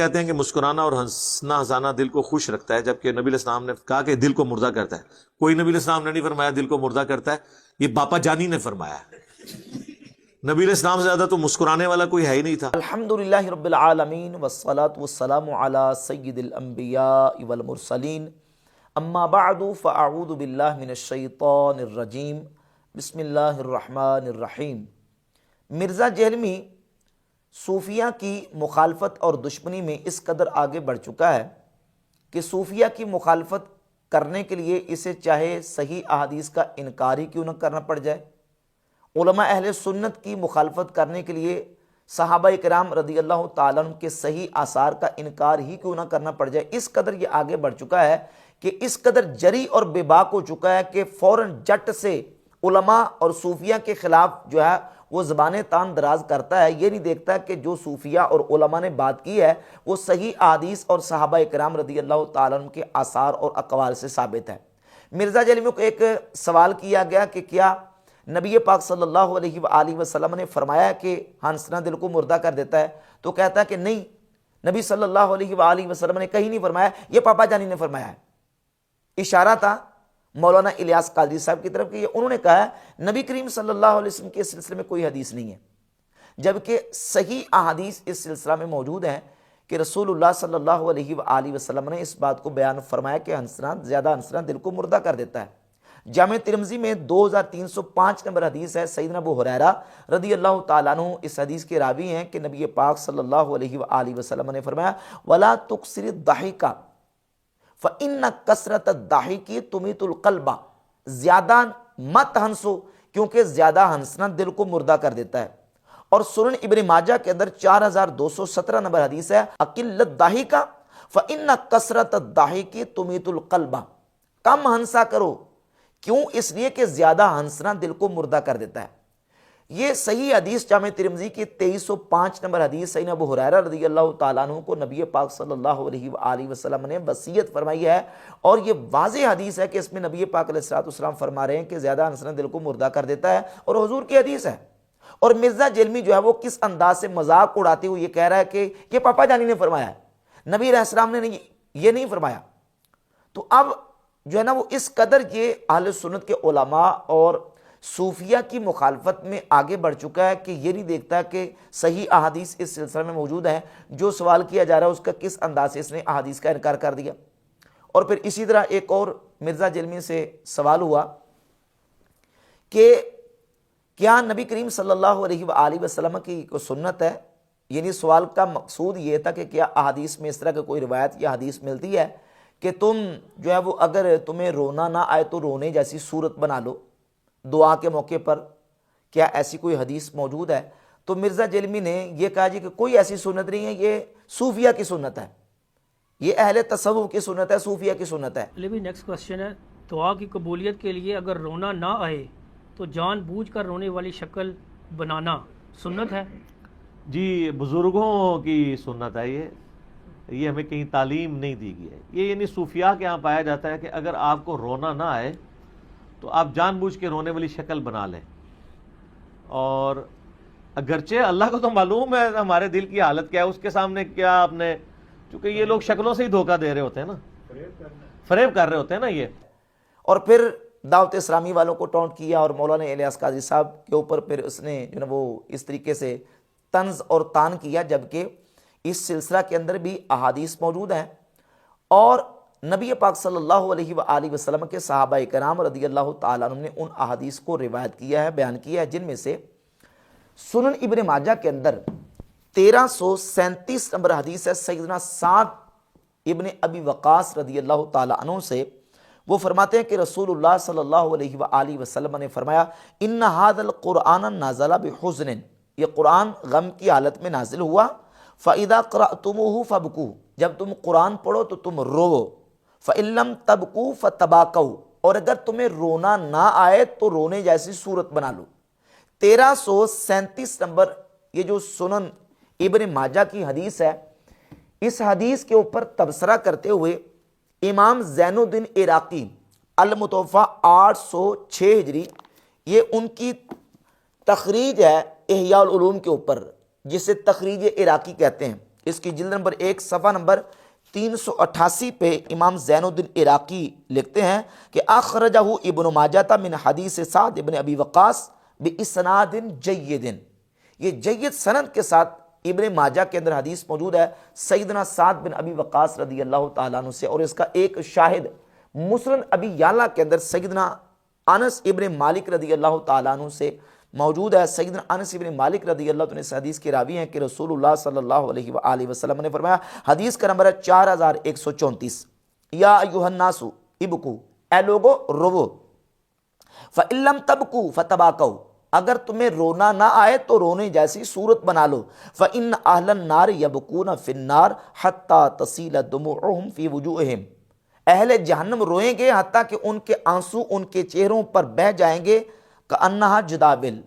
کہتے ہیں کہ مسکرانا اور ہنسنا ہنسانا دل کو خوش رکھتا ہے، جبکہ نبی علیہ السلام نے کہا کہ دل کو مردہ کرتا ہے. کوئی نبی علیہ السلام نے نہیں فرمایا دل کو مردہ کرتا ہے، یہ باپا جانی نے فرمایا ہے. نبی علیہ السلام سے زیادہ تو مسکرانے والا کوئی ہے ہی نہیں تھا. الحمدللہ رب العالمین والصلاة والسلام علی سید الانبیاء والمرسلین، اما بعد فاعوذ باللہ من الشیطان الرجیم، بسم اللہ الرحمن الرحیم. مرزا جہلمی صوفیہ کی مخالفت اور دشمنی میں اس قدر آگے بڑھ چکا ہے کہ صوفیہ کی مخالفت کرنے کے لیے اسے چاہے صحیح احادیث کا انکار ہی کیوں نہ کرنا پڑ جائے، علماء اہل سنت کی مخالفت کرنے کے لیے صحابہ کرام رضی اللہ تعالیٰ عنہ کے صحیح آثار کا انکار ہی کیوں نہ کرنا پڑ جائے. اس قدر یہ آگے بڑھ چکا ہے کہ اس قدر جری اور بے باک ہو چکا ہے کہ فوراً جٹ سے علماء اور صوفیہ کے خلاف جو ہے وہ زبانیں تان دراز کرتا ہے. یہ نہیں دیکھتا کہ جو صوفیہ اور علماء نے بات کی ہے وہ صحیح احادیث اور صحابہ کرام رضی اللہ تعالیٰ عنہ کے آثار اور اقوال سے ثابت ہے. مرزا جہلمی کو ایک سوال کیا گیا کہ کیا نبی پاک صلی اللہ علیہ وآلہ وسلم نے فرمایا کہ ہنسنا دل کو مردہ کر دیتا ہے؟ تو کہتا ہے کہ نہیں، نبی صلی اللہ علیہ وآلہ وسلم نے کہیں نہیں فرمایا، یہ پاپا جانی نے فرمایا ہے. اشارہ تھا مولانا الیاس قادری صاحب کی طرف کہ انہوں نے کہا ہے نبی کریم صلی اللہ علیہ وسلم کے سلسلے میں کوئی حدیث نہیں ہے، جبکہ صحیح احادیث اس سلسلہ میں موجود ہیں کہ رسول اللہ صلی اللہ علیہ وآلہ وسلم نے اس بات کو بیان فرمایا کہ زیادہ ہنسنا دل کو مردہ کر دیتا ہے. جامع ترمذی میں 2305 نمبر حدیث ہے. سیدنا ابو ہریرہ رضی اللہ تعالیٰ عنہ اس حدیث کے راوی ہیں کہ نبی پاک صلی اللہ علیہ وآلہ وسلم نے فرمایا وَلَا تُكْسِرِ الضَّحِكَ فَإِنَّ كَسْرَةَ الضَّحِكِ تُمِيتُ الْقَلْبَ، زیادہ مت ہنسو کیونکہ زیادہ ہنسنا دل کو مردہ کر دیتا ہے. اور سنن ابن ماجہ کے اندر 4217 نمبر حدیث ہے اقل الضحک فإن کثرت الضحک تمیت القلب، کم ہنسا کرو، کیوں؟ اس لیے کہ زیادہ ہنسنا دل کو مردہ کر دیتا ہے. یہ صحیح حدیث جامع ترمذی کی 2305 نمبر حدیث سیدنا ابو ہریرہ رضی اللہ تعالیٰ عنہ کو نبی پاک صلی اللہ علیہ وآلہ وسلم نے وصیت فرمائی ہے، اور یہ واضح حدیث ہے کہ اس میں نبی پاک علیہ السلام فرما رہے ہیں کہ زیادہ ہنسنا دل کو مردہ کر دیتا ہے، اور حضور کی حدیث ہے. اور مرزا جہلمی جو ہے وہ کس انداز سے مذاق اڑاتے ہوئے یہ کہہ رہا ہے کہ یہ پاپا جانی نے فرمایا ہے، نبی علیہ السلام نے یہ نہیں فرمایا. تو اب جو ہے نا وہ اس قدر یہ اہل سنت کے علماء اور صوفیہ کی مخالفت میں آگے بڑھ چکا ہے کہ یہ نہیں دیکھتا کہ صحیح احادیث اس سلسلے میں موجود ہیں. جو سوال کیا جا رہا ہے اس کا کس انداز سے اس نے احادیث کا انکار کر دیا. اور پھر اسی طرح ایک اور مرزا جہلمی سے سوال ہوا کہ کیا نبی کریم صلی اللہ علیہ وآلہ وسلم کی کوئی سنت ہے؟ یعنی سوال کا مقصود یہ تھا کہ کیا احادیث میں اس طرح کی کوئی روایت یا حدیث ملتی ہے کہ تم جو ہے وہ اگر تمہیں رونا نہ آئے تو رونے جیسی صورت بنا لو دعا کے موقع پر، کیا ایسی کوئی حدیث موجود ہے؟ تو مرزا جہلمی نے یہ کہا جی کہ کوئی ایسی سنت نہیں ہے، یہ صوفیہ کی سنت ہے، یہ اہل تصوف کی سنت ہے، صوفیہ کی سنت ہے. نیکسٹ کوشچن ہے، دعا کی قبولیت کے لیے اگر رونا نہ آئے تو جان بوجھ کر رونے والی شکل بنانا سنت ہے؟ جی بزرگوں کی سنت ہے یہ ہمیں کہیں تعلیم نہیں دی گئی ہے. یہ یعنی صوفیہ کے ہاں پایا جاتا ہے کہ اگر آپ کو رونا نہ آئے تو آپ جان بوجھ کے رونے والی شکل بنا لیں. اور اگرچہ اللہ کو تو معلوم ہے ہمارے دل کی حالت کیا ہے، اس کے سامنے کیا آپ نے، چونکہ یہ لوگ شکلوں سے ہی دھوکہ دے رہے ہوتے ہیں نا، فریب کر رہے ہوتے ہیں نا یہ. اور پھر دعوت اسلامی والوں کو ٹونٹ کیا اور مولانا الیاس قادری صاحب کے اوپر پھر اس نے جو نا وہ اس طریقے سے طنز اور تان کیا، جبکہ اس سلسلہ کے اندر بھی احادیث موجود ہیں اور نبی پاک صلی اللہ علیہ وآلہ وسلم کے صحابہ کرام رضی اللہ تعالیٰ عنہ نے ان احادیث کو روایت کیا ہے، بیان کیا ہے، جن میں سے سنن ابن ماجہ کے اندر 1337 نمبر حدیث ہے سیدنا سعد ابن ابی وقاص رضی اللہ تعالیٰ عنہ سے. وہ فرماتے ہیں کہ رسول اللہ صلی اللہ علیہ وآلہ وسلم نے فرمایا ان ھذا القرآن نازل بحزن، یہ قرآن غم کی حالت میں نازل ہوا. فَإِذَا قَرَأْتُمُوهُ فَابْكُوا، جب تم قرآن پڑھو تو تم رو. فَإِن لَّمْ تَبْكُوا فَتَبَاكَوْا، اور اگر تمہیں رونا نہ آئے تو رونے جیسی صورت بنا لو. 1337 نمبر یہ جو سنن ابن ماجہ کی حدیث ہے، اس حدیث کے اوپر تبصرہ کرتے ہوئے امام زین الدین عراقی المتوفیٰ 806 ہجری، یہ ان کی تخریج ہے احیاء العلوم کے اوپر، جسے تخریج عراقی کہتے ہیں. اس کی جلد نمبر 1 صفحہ نمبر 388 پہ امام زین الدین عراقی لکھتے ہیں کہ اخرجہ ابن ماجہ من حدیث سعد ابن ابی وقاص باسناد جید، یہ جید سند کے ساتھ ابن ماجہ کے اندر حدیث موجود ہے سیدنا سعد بن ابی وقاص رضی اللہ تعالیٰ عنہ سے، اور اس کا ایک شاہد مسند ابی یعلا کے اندر سیدنا انس ابن مالک رضی اللہ تعالیٰ عنہ سے موجود ہے۔ سیدنا انس ابن مالک رضی اللہ عنہ اس حدیث کے راوی ہیں کہ رسول اللہ صلی اللہ علیہ وآلہ وسلم نے فرمایا، حدیث کا نمبر ہے 4134، یا ایھا الناس ابکو، اے لوگو رو، فإن لم تبکو فتباکو، اگر تمہیں رونا نہ آئے تو رونے جیسی صورت بنا لو، فإن اہل النار یبکون فی النار حتی تصیل دموعہم فی وجوہہم، اہل جہنم روئیں گے حتیٰ کہ ان کے آنسو ان کے چہروں پر بہہ جائیں گے، کأنہا جداول،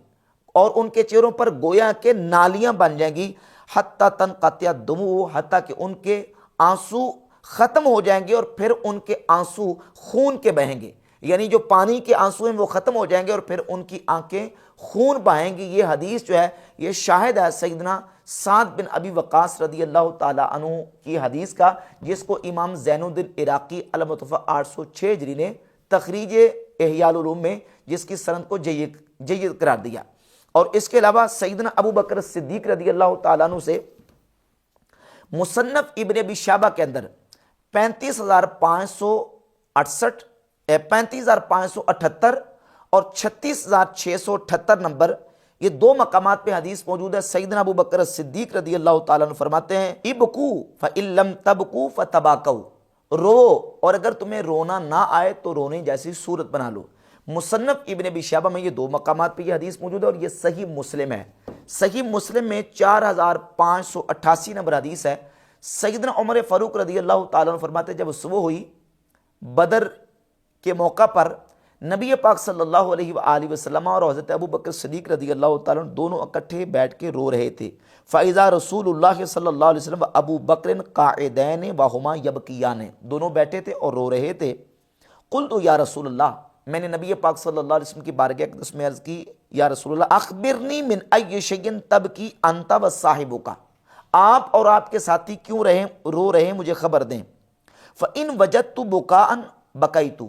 اور ان کے چہروں پر گویا کہ نالیاں بن جائیں گی، حتی تنقطع الدموع، حتیٰ کہ ان کے آنسو ختم ہو جائیں گے اور پھر ان کے آنسو خون کے بہیں گے، یعنی جو پانی کے آنسو ہیں وہ ختم ہو جائیں گے اور پھر ان کی آنکھیں خون بہائیں گی۔ یہ حدیث جو ہے یہ شاہد ہے سیدنا سعد بن ابی وقاص رضی اللہ تعالیٰ عنہ کی حدیث کا، جس کو امام زین الدین عراقی المتوفی 806 ہجری نے تخریج احیاء العلوم میں جس کی سند کو جید قرار دیا۔ اور اس کے علاوہ سیدنا ابو بکر صدیق رضی اللہ تعالیٰ عنہ سے مصنف ابن ابی شیبہ کے اندر 35,578 اور 36,678 نمبر، یہ دو مقامات پہ حدیث موجود ہے۔ سیدنا ابو بکر صدیق رضی اللہ تعالیٰ عنہ فرماتے ہیں، ابکو فإن لم تبکو فتباکو، رو اور اگر تمہیں رونا نہ آئے تو رونے جیسی صورت بنا لو۔ مصنف ابن ابی شیبہ میں یہ دو مقامات پہ یہ حدیث موجود ہے، اور یہ صحیح مسلم ہے۔ صحیح مسلم میں 4588 نمبر حدیث ہے۔ سیدنا عمر فاروق رضی اللہ تعالیٰ عنہ فرماتے ہیں، جب صبح ہوئی بدر کے موقع پر نبی پاک صلی اللہ علیہ وآلہ وسلم اور حضرت ابو بکر صدیق رضی اللہ تعالیٰ عنہ دونوں اکٹھے بیٹھ کے رو رہے تھے۔ فَإِذَا رسول اللہ صلی اللہ علیہ وسلم ابو بکر قاعدین وہما یبکیان، دونوں بیٹھے تھے اور رو رہے تھے۔ قلت یا رسول اللہ، میں نے نبی پاک صلی اللہ علیہ وسلم کی بارگاہ اقدس میں عرض کی، یا رسول اللہ اخبرنی من ای شیء تبکی انت وصاحبک، آپ اور آپ کے ساتھی کیوں رو رہے ہیں، مجھے خبر دیں۔ فَإِن وجدت بکاء بکیت،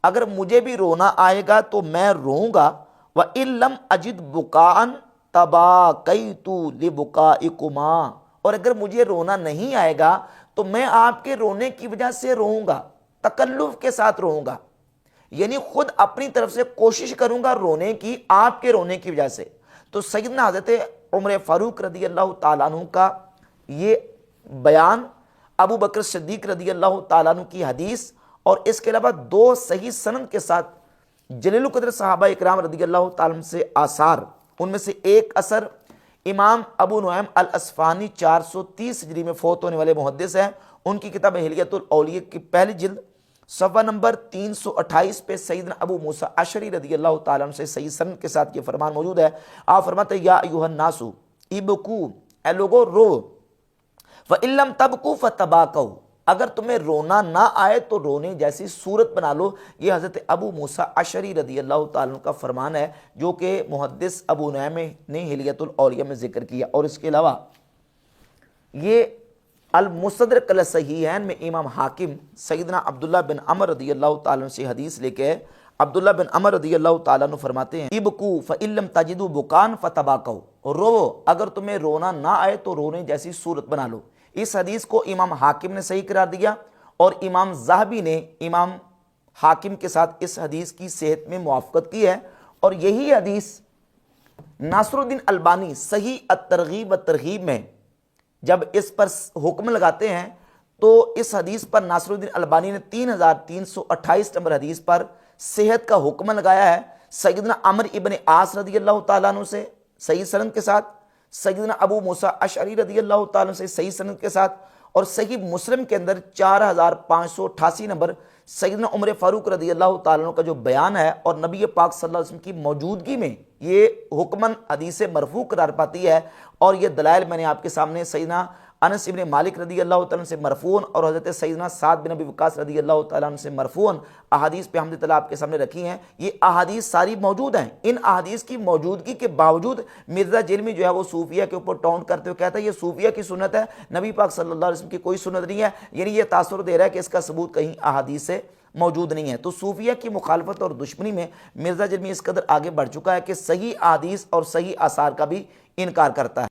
اگر مجھے بھی رونا آئے گا تو میں روؤں گا، وَإِن لَمْ أَجِدْ بُكَاءً تَبَاكَيْتُ لِبُكَائِكُمَا، اور اگر مجھے رونا نہیں آئے گا تو میں آپ کے رونے کی وجہ سے روؤں گا، تکلف کے ساتھ روؤں گا، یعنی خود اپنی طرف سے کوشش کروں گا رونے کی آپ کے رونے کی وجہ سے۔ تو سیدنا حضرت عمر فاروق رضی اللہ تعالیٰ عنہ کا یہ بیان، ابو بکر صدیق رضی اللہ تعالیٰ عنہ کی حدیث، اور اس کے علاوہ دو صحیح سند کے ساتھ جلیل القدر صحابہ اکرام رضی اللہ تعالیٰ عنہ سے آثار، ان میں سے ایک اثر امام ابو نعیم الاصفہانی 430 ہجری میں فوت ہونے والے محدث ہیں، ان کی کتاب ہلیۃ الاولیاء کی پہلی جلد صفحہ نمبر 328 پہ سیدنا ابو موسیٰ اشعری رضی اللہ تعالیٰ عنہ سے صحیح سند کے ساتھ یہ فرمان موجود ہے۔ آپ فرماتے ہیں، یا ایھا الناس ابکو، اے لوگو رو، فإن لم تبکو فتباکو، اگر تمہیں رونا نہ آئے تو رونے جیسی صورت بنا لو۔ یہ حضرت ابو موسیٰ اشعری رضی اللہ تعالیٰ عنہ کا فرمان ہے، جو کہ محدث ابو نعیم نے ہلیۃ الاولیاء میں ذکر کیا۔ اور اس کے علاوہ یہ المستدرک علی الصحیحین میں امام حاکم سیدنا عبداللہ بن عمر رضی اللہ تعالیٰ عنہ سے حدیث لے کے، عبداللہ بن عمر رضی اللہ تعالیٰ عنہ فرماتے ہیں، ابکو فإن لم تجدوا بکان فتباکو، رو اگر تمہیں رونا نہ آئے تو رونے جیسی صورت بنا لو۔ اس حدیث کو امام حاکم نے صحیح قرار دیا، اور امام ذہبی نے امام حاکم کے ساتھ اس حدیث کی صحت میں موافقت کی ہے، اور یہی حدیث ناصر الدین البانی صحیح الترغیب والترہیب میں جب اس پر حکم لگاتے ہیں تو اس حدیث پر ناصر الدین البانی نے 3328 نمبر حدیث پر صحت کا حکم لگایا ہے۔ سیدنا عمر ابن عاص رضی اللہ تعالیٰ عنہ سے صحیح سند کے ساتھ، سیدنا ابو موسیٰ اشعری رضی اللہ تعالیٰ عنہ سے صحیح سند کے ساتھ، اور صحیح مسلم کے اندر 4588 نمبر سیدنا عمر فاروق رضی اللہ تعالیٰ عنہ کا جو بیان ہے، اور نبی پاک صلی اللہ علیہ وسلم کی موجودگی میں یہ حکماً حدیث مرفوع قرار پاتی ہے۔ اور یہ دلائل میں نے آپ کے سامنے سیدنا انس ابن مالک رضی اللہ تعالیٰ عنہ سے مرفوعاً اور حضرت سیدنا سعد بن ابی وقاص رضی اللہ تعالیٰ عنہ سے مرفوعاً احادیث پہ حمد تعالیٰ آپ کے سامنے رکھی ہیں. یہ احادیث ساری موجود ہیں. ان احادیث کی موجودگی کے باوجود مرزا جرمی جو ہے وہ صوفیہ کے اوپر ٹاؤنٹ کرتے ہوئے کہتا ہے یہ صوفیہ کی سنت ہے, نبی پاک صلی اللہ علیہ وسلم کی کوئی سنت نہیں ہے. یعنی یہ تاثر دے رہا ہے کہ اس کا ثبوت کہیں احادیث سے موجود نہیں ہے. تو صوفیہ کی مخالفت اور دشمنی میں مرزا جرمی اس قدر آگے بڑھ چکا ہے کہ صحیح احادیث اور صحیح آثار کا بھی انکار کرتا ہے.